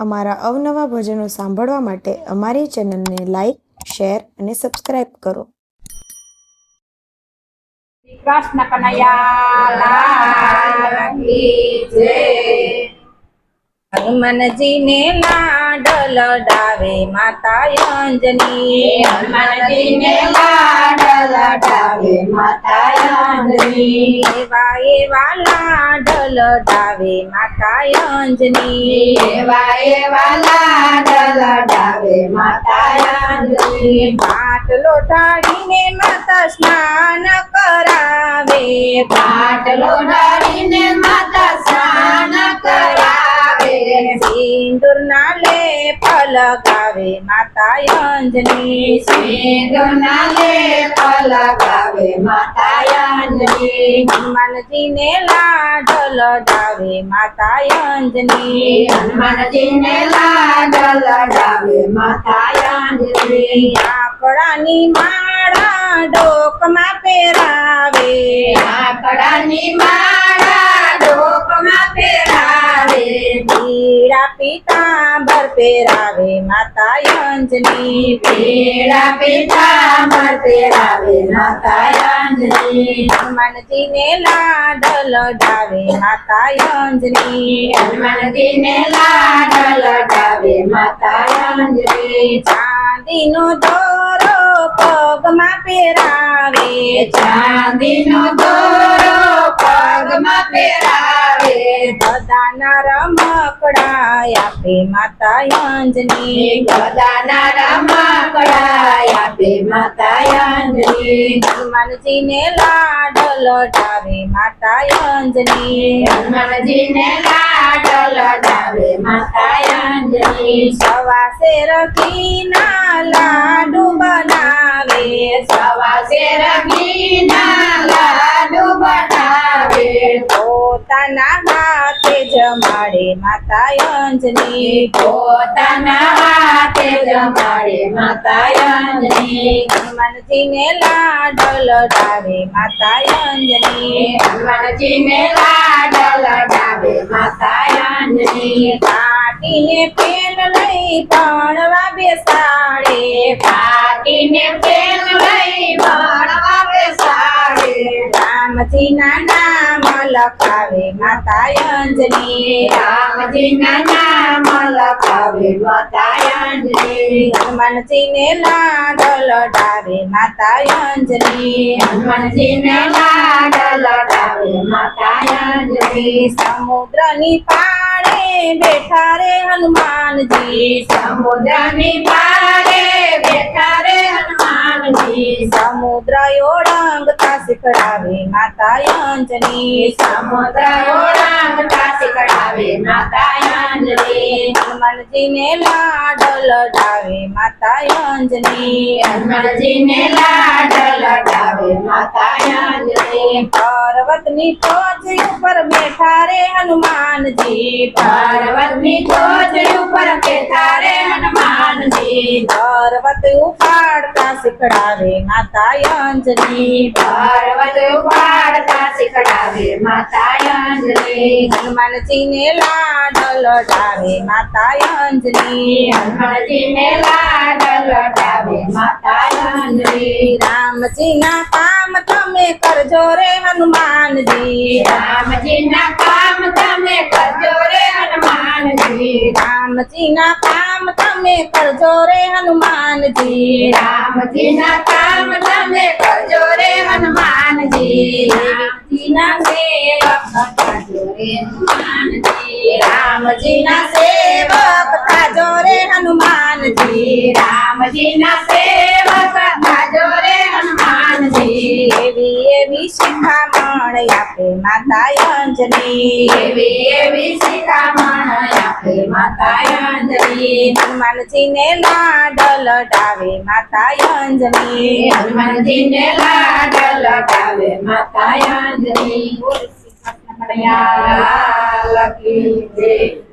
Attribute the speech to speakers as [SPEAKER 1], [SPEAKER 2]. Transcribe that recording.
[SPEAKER 1] અમારા અવનવા ભજનો સાંભળવા માટે અમારી ચેનલને લાઈક, શેર અને સબસ્ક્રાઇબ કરો.
[SPEAKER 2] કૃષ્ણ કનૈયા લાલ કી જય. હનુમાનજીને લાડ લડાવે માતા અંજની.
[SPEAKER 3] હનુમાનજીને લાડ લડાવે માતા અંજની.
[SPEAKER 2] એવા એવા લાડ લડાવે માતા અંજની.
[SPEAKER 3] એવા એવા લાડ લડાવે માતા અંજની.
[SPEAKER 2] પાટલો ઢાળીને માતા સ્નાન કરાવે.
[SPEAKER 3] પાટલો ઢાળીને માતા સ્નાન કરાવે.
[SPEAKER 2] સિંદૂરના લેપ લગાવે માતા અંજની.
[SPEAKER 3] સિંદૂરના લેપ લગાવે માતા અંજની.
[SPEAKER 2] હનુમાનજીને લાડ લડાવે માતા અંજની.
[SPEAKER 3] હનુમાનજીને લાડ લડાવે માતા અંજની.
[SPEAKER 2] આપણાની માળા ડોકમાં પહેરાવે.
[SPEAKER 3] આકડાની માળા ડોકમાં પહેરાવે.
[SPEAKER 2] પીળા પીતાંબર પહેરાવે માતા અંજની.
[SPEAKER 3] પીળા પીતાંબર પહેરાવે માતા અંજની.
[SPEAKER 2] હનુમાનજીને લાડ લડાવે માતા અંજની.
[SPEAKER 3] હનુમાનજીને લાડ લડાવે માતા અંજની.
[SPEAKER 2] ચાંદીનો દોરો પગમાં પહેરાવે.
[SPEAKER 3] ચાંદીનો દોરો પગમાં પહેરાવે.
[SPEAKER 2] બધાના રમકડા આપે માતા અંજની.
[SPEAKER 3] ગદાના રમકડા આપે માતા અંજની.
[SPEAKER 2] હનુમાનજીને લાડ લડાવે માતા અંજની.
[SPEAKER 3] હનુમાનજીને લાડ લડાવે માતા અંજની.
[SPEAKER 2] સવા શેર ઘીના લાડુ બનાવે.
[SPEAKER 3] સવા શેર ઘીના લાડુ બનાવે.
[SPEAKER 2] પોતાના હાથે જમાડે માતા અંજની.
[SPEAKER 3] પોતાના હાથે જમાડે માતા અંજની.
[SPEAKER 2] હનુમાનજીને લાડ લડાવે માતા અંજની.
[SPEAKER 3] હનુમાનજીને લાડ લડાવે માતા અંજની.
[SPEAKER 2] કાટીને પેન લઈ ભણવા બેસાડે.
[SPEAKER 3] કાકીને પેન લઈ ભણવા બેસાડે.
[SPEAKER 2] રામજીના નામ લખાવે માતા અંજની.
[SPEAKER 3] રામજીના નામ લખાવે માતા અંજની.
[SPEAKER 2] હનુમાનજીને લાડ લડાવે માતા અંજની.
[SPEAKER 3] હનુમાનજીને લાડ લડાવે માતા અંજની.
[SPEAKER 2] સમુદ્રની પાળે બેઠા રે હનુમાનજી.
[SPEAKER 3] સમુદ્રની પાળે બેઠા રે હનુમાનજી.
[SPEAKER 2] સમુદ્ર ઓળંગતા શીખડાવે માતા અંજની.
[SPEAKER 3] સમુદ્ર ઓળંગતા શીખડાવે માતા અંજની.
[SPEAKER 2] હનુમાનજીને લાડ લડાવે માતા અંજની.
[SPEAKER 3] હનુમાનજીને લાડ લડાવે માતા અંજની.
[SPEAKER 2] પર્વતની ટોચ ઉપર બેઠા રે હનુમાનજી.
[SPEAKER 3] પર્વતની ટોચ ઉપર બેઠા રે હનુમાનજી.
[SPEAKER 2] પર્વત ઉપાડતા શીખડાવે માતા અંજની.
[SPEAKER 3] પર્વત ઉપાડતા શીખડાવે માતા અંજની.
[SPEAKER 2] હનુમાનજીને લાડ લડાવે માતા અંજની.
[SPEAKER 3] હનુમાનજીને લાડ લડાવે માતા અંજની.
[SPEAKER 2] રામજીના કામ તમે કરજો રે હનુમાનજી.
[SPEAKER 3] રામજીના કામ તમે કરજો રે હનુમાનજી.
[SPEAKER 2] રામજીના કામ તમે કરજો રે હનુમાનજી.
[SPEAKER 3] રામજીના કામ તમે કરજો રે હનુમાનજી. રામજીના સેવક થજો રે હનુમાનજી.
[SPEAKER 2] રામજીના સેવક થાજો રે હનુમાનજી.
[SPEAKER 3] રામજીના સેવક થજો રે હનુમાનજી.
[SPEAKER 2] એવી એવી શિખામણ આપે માતા અંજની.
[SPEAKER 3] એવી એવી શિખામણ આપે માતા અંજની.
[SPEAKER 2] હનુમાનજીને લાડ લડાવે માતા અંજની.
[SPEAKER 3] હનુમાનજીને લાડ લડાવે માતા અંજની. લાલ કી જય.